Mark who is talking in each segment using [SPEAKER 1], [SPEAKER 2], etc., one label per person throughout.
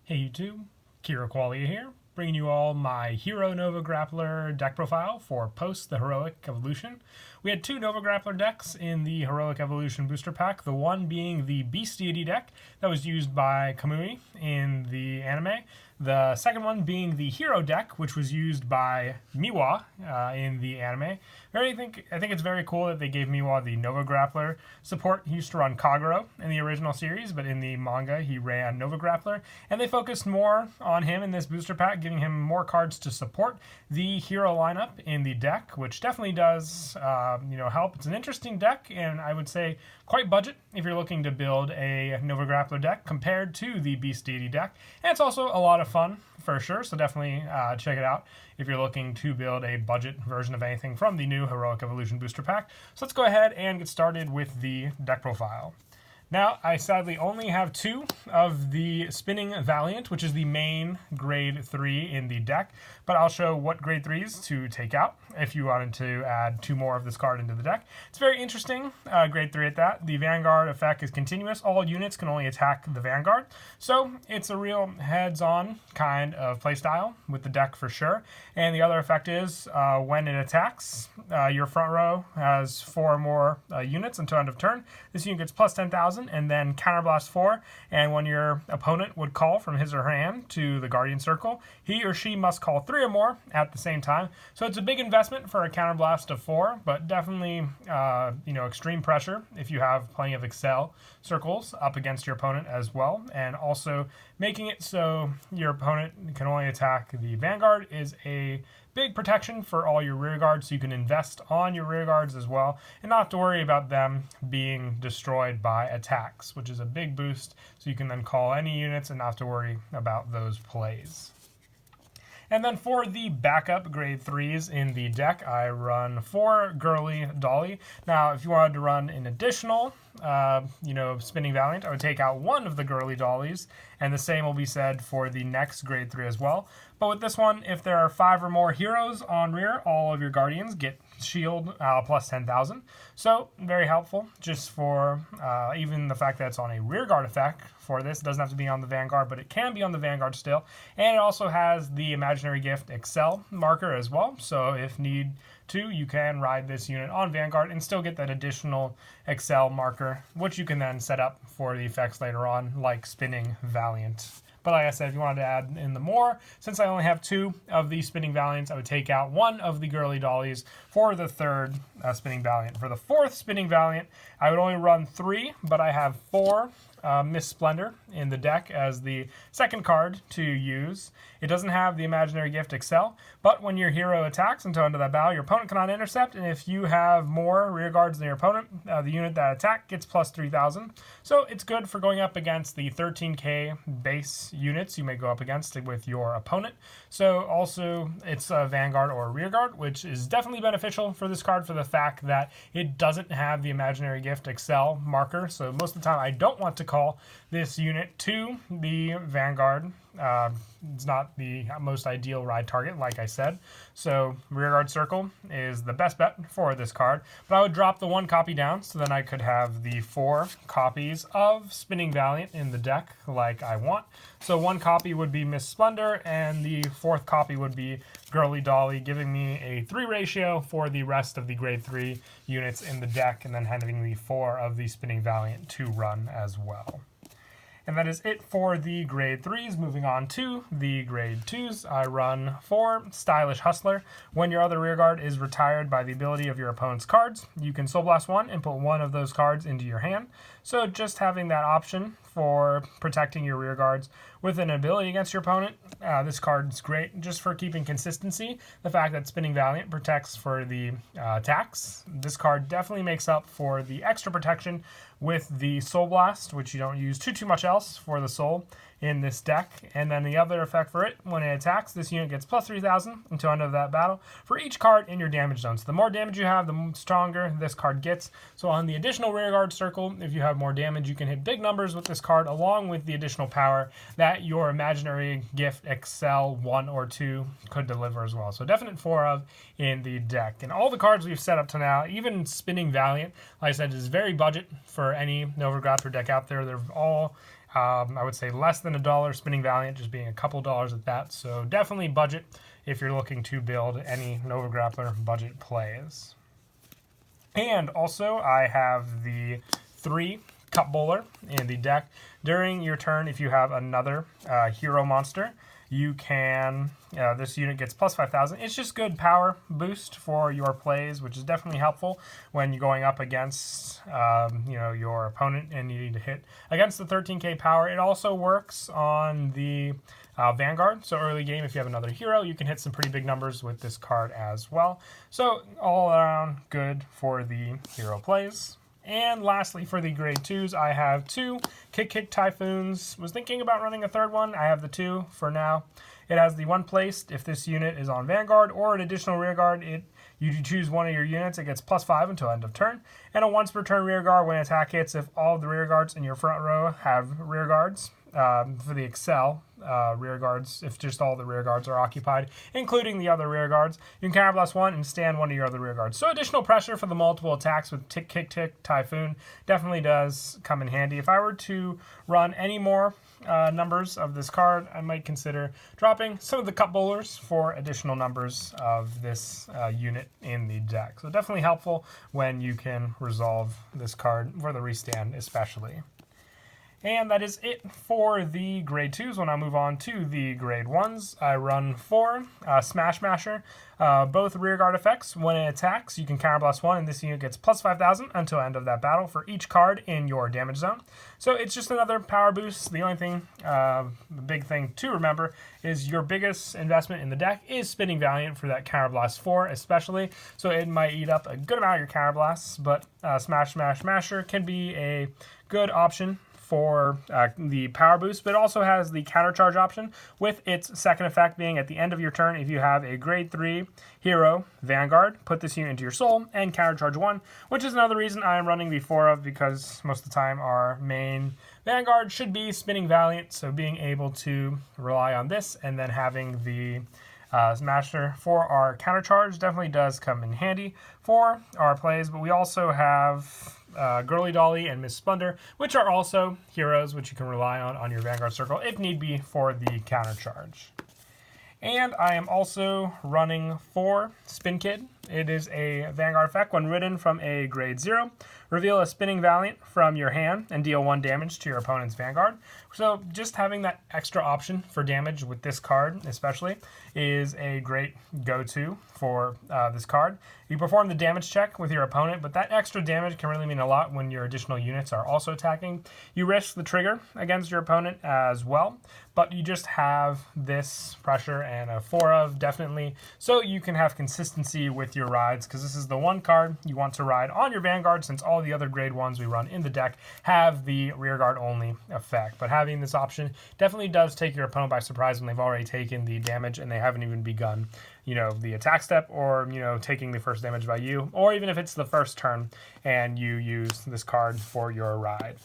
[SPEAKER 1] Hey YouTube, Kira Qualia here, bringing you all my Hero Nova Grappler deck profile for post the Heroic Evolution. We had two Nova Grappler decks in the Heroic Evolution booster pack, the one being the Beast Deity deck that was used by Camryn in the anime, the second one being the Hero deck, which was used by Miwa in the anime. I think it's very cool that they gave Miwa the Nova Grappler support. He used to run Kagero in the original series, but in the manga he ran Nova Grappler, and they focused more on him in this booster pack, giving him more cards to support the Hero lineup in the deck, which definitely does help. It's an interesting deck, and I would say quite budget if you're looking to build a Nova Grappler deck compared to the Beast Deity deck, and it's also a lot of fun for sure, so definitely check it out if you're looking to build a budget version of anything from the new Heroic Evolution booster pack. So let's go ahead and get started with the deck profile. Now, I sadly only have two of the Spinning Valiant, which is the main grade 3 in the deck, but I'll show what grade 3s to take out if you wanted to add two more of this card into the deck. It's very interesting, grade 3 at that. The Vanguard effect is continuous. All units can only attack the Vanguard, so it's a real heads-on kind of playstyle with the deck for sure. And the other effect is when it attacks, your front row has 4 more units until end of turn. This unit gets plus 10,000. And then counterblast 4, and when your opponent would call from his or her hand to the Guardian Circle, he or she must call 3 or more at the same time. So it's a big investment for a counterblast of 4, but definitely extreme pressure if you have plenty of Excel circles up against your opponent as well, and also making it so your opponent can only attack the Vanguard is a big protection for all your rear guards, so you can invest on your rear guards as well and not have to worry about them being destroyed by attacks, which is a big boost, so you can then call any units and not have to worry about those plays. And then for the backup grade 3s in the deck, I run 4 Girly Dolly. Now, if you wanted to run an additional, Spinning Valiant, I would take out one of the Girly Dollies, and the same will be said for the next grade 3 as well. But with this one, if there are 5 or more heroes on rear, all of your Guardians get shield plus 10,000. So very helpful just for even the fact that it's on a Rearguard effect for this. It doesn't have to be on the Vanguard, but it can be on the Vanguard still. And it also has the Imaginary Gift Excel marker as well. So if need to, you can ride this unit on Vanguard and still get that additional Excel marker, which you can then set up for the effects later on, like Spinning Valiant. But like I said, if you wanted to add in the more, since I only have 2 of the Spinning Valiants, I would take out 1 of the Girly Dollies for the 3rd Spinning Valiant. For the 4th Spinning Valiant, I would only run 3, but I have 4 Miss Splendor in the deck as the second card to use. It doesn't have the Imaginary Gift Excel, but when your hero attacks until end of that battle, your opponent cannot intercept, and if you have more rear guards than your opponent, the unit that attack gets plus 3,000. So it's good for going up against the 13k base units you may go up against with your opponent. So also it's a Vanguard or a Rearguard, which is definitely beneficial for this card for the fact that it doesn't have the Imaginary Gift Excel marker. So most of the time I don't want to call this unit to the Vanguard. It's not the most ideal ride target, like I said. So Rearguard Circle is the best bet for this card. But I would drop the 1 copy down, so then I could have the 4 copies of Spinning Valiant in the deck like I want. So 1 copy would be Miss Splendor, and the 4th copy would be Girly Dolly, giving me a 3 ratio for the rest of the grade 3 units in the deck, and then having the 4 of the Spinning Valiant to run as well. And that is it for the grade 3s. Moving on to the grade 2s, I run 4 Stylish Hustler. When your other rearguard is retired by the ability of your opponent's cards, you can Soul Blast 1 and put 1 of those cards into your hand. So just having that option for protecting your rearguards with an ability against your opponent, this card is great just for keeping consistency. The fact that Spinning Valiant protects for the attacks, this card definitely makes up for the extra protection with the Soul Blast, which you don't use too much else for the Soul in this deck. And then the other effect for it, when it attacks, this unit gets plus 3,000 until end of that battle for each card in your damage zone. So the more damage you have, the stronger this card gets. So on the additional Rearguard Circle, if you have more damage, you can hit big numbers with this card, along with the additional power that your Imaginary Gift Excel 1 or 2 could deliver as well. So definite 4 of in the deck. And all the cards we've set up to now, even Spinning Valiant, like I said, is very budget for any Nova Grappler deck out there. They're all I would say less than $1, Spinning Valiant just being a couple dollars at that. So definitely budget if you're looking to build any Nova Grappler budget plays. And also I have the 3 Cup Bowler in the deck. During your turn, if you have another hero monster, you can, this unit gets plus 5,000. It's just good power boost for your plays, which is definitely helpful when you're going up against, your opponent and needing to hit against the 13k power. It also works on the Vanguard. So early game, if you have another hero, you can hit some pretty big numbers with this card as well. So all around good for the hero plays. And lastly, for the grade 2s, I have 2 Kick Typhoons. Was thinking about running a third one. I have the 2 for now. It has the 1 placed if this unit is on Vanguard or an additional Rearguard. You choose one of your units, it gets plus 5 until end of turn. And a once per turn Rearguard when attack hits if all of the Rearguards in your front row have Rearguards. For the Excel Rearguards, if just all the Rearguards are occupied, including the other Rearguards, you can counterblast 1 and stand one of your other Rearguards. So additional pressure for the multiple attacks with Tick Typhoon definitely does come in handy. If I were to run any more numbers of this card, I might consider dropping some of the Cup Bowlers for additional numbers of this unit in the deck. So definitely helpful when you can resolve this card for the restand especially. And that is it for the grade 2s. When I move on to the grade 1s, I run 4 Smash Masher. Both Rearguard effects. When it attacks, you can counterblast 1, and this unit gets plus 5,000 until end of that battle for each card in your damage zone. So it's just another power boost. The only thing, the big thing to remember is your biggest investment in the deck is Spinning Valiant for that counterblast 4 especially. So it might eat up a good amount of your counterblasts, but Smash Masher can be a good option for the power boost, but it also has the countercharge option with its second effect being at the end of your turn. If you have a grade 3 hero Vanguard, put this unit into your soul and countercharge 1, which is another reason I am running the 4 of, because most of the time our main Vanguard should be Spinning Valiant, so being able to rely on this and then having the Smasher for our countercharge definitely does come in handy for our plays. But we also have Girly Dolly and Miss Splendor, which are also heroes which you can rely on your Vanguard circle if need be for the countercharge. And I am also running 4 Spin Kid. It is a Vanguard effect. When ridden from a grade 0, reveal a Spinning Valiant from your hand and deal 1 damage to your opponent's Vanguard. So just having that extra option for damage with this card especially is a great go-to for this card. You perform the damage check with your opponent, but that extra damage can really mean a lot when your additional units are also attacking. You risk the trigger against your opponent as well, but you just have this pressure and a 4 of definitely, so you can have consistency with your rides, because this is the one card you want to ride on your Vanguard, since all the other grade 1s we run in the deck have the Rearguard only effect. But having this option definitely does take your opponent by surprise when they've already taken the damage and they haven't even begun the attack step, or taking the first damage by you, or even if it's the first turn and you use this card for your ride.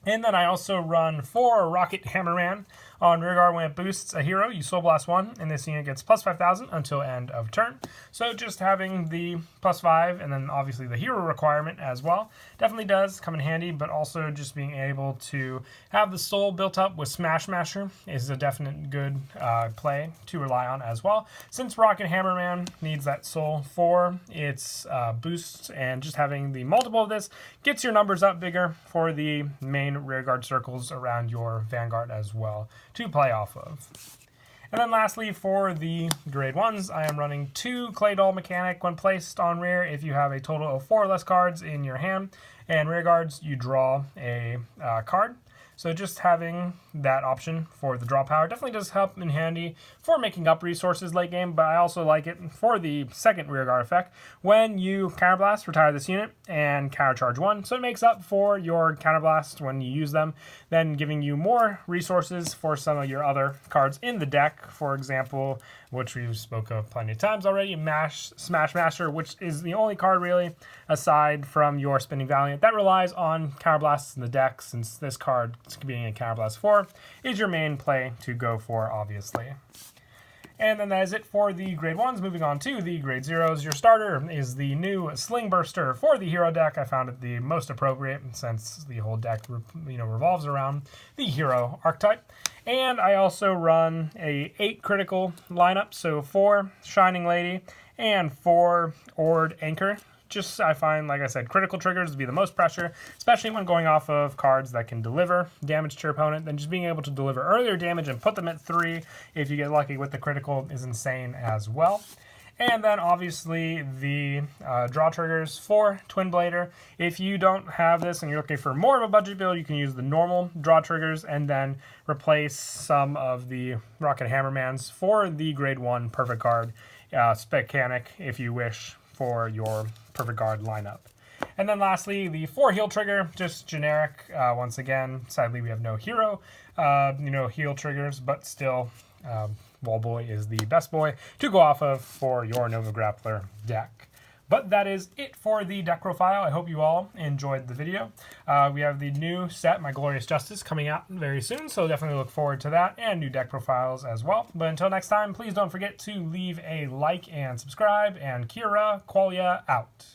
[SPEAKER 1] And then I also run 4 Rocket Hammerman. On Rearguard, when it boosts a hero, you Soul Blast 1, and this unit gets plus 5,000 until end of turn. So just having the plus 5, and then obviously the hero requirement as well, definitely does come in handy, but also just being able to have the soul built up with Smash Masher is a definite good play to rely on as well. Since Rocket Hammerman needs that soul for its boosts, and just having the multiple of this gets your numbers up bigger for the main Rearguard circles around your Vanguard as well to play off of. And then lastly, for the grade 1s, I am running 2 Clay Doll Mechanic. When placed on rear, if you have a total of 4 or less cards in your hand and Rearguards, you draw a card. So just having that option for the draw power definitely does help in handy for making up resources late game, but I also like it for the second Rearguard effect. When you counterblast, retire this unit and countercharge 1. So it makes up for your counterblast when you use them, then giving you more resources for some of your other cards in the deck. For example, which we've spoke of plenty of times already, Smash Master, which is the only card really, aside from your Spinning Valiant, that relies on counterblasts in the deck, since this card being a counterblast 4 is your main play to go for, obviously. And then that is it for the grade 1s. Moving on to the grade 0s. Your starter is the new Sling Burster for the hero deck. I found it the most appropriate since the whole deck revolves around the hero archetype. And I also run a 8 critical lineup, so 4 Shining Lady and 4 Ord Anchor. Just, I find, like I said, critical triggers to be the most pressure, especially when going off of cards that can deliver damage to your opponent. Then just being able to deliver earlier damage and put them at 3, if you get lucky with the critical, is insane as well. And then, obviously, the draw triggers for Twin Blader. If you don't have this and you're looking for more of a budget build, you can use the normal draw triggers and then replace some of the Rocket Hammermans for the grade 1 Perfect Guard Specanic, if you wish, for your Perfect Guard lineup. And then lastly, the 4 heal trigger, just generic. Once again, sadly we have no hero, heal triggers, but still, Wallboy is the best boy to go off of for your Nova Grappler deck. But that is it for the deck profile. I hope you all enjoyed the video. We have the new set, My Glorious Justice, coming out very soon, so definitely look forward to that, and new deck profiles as well. But until next time, please don't forget to leave a like and subscribe, and Kira Qualia out.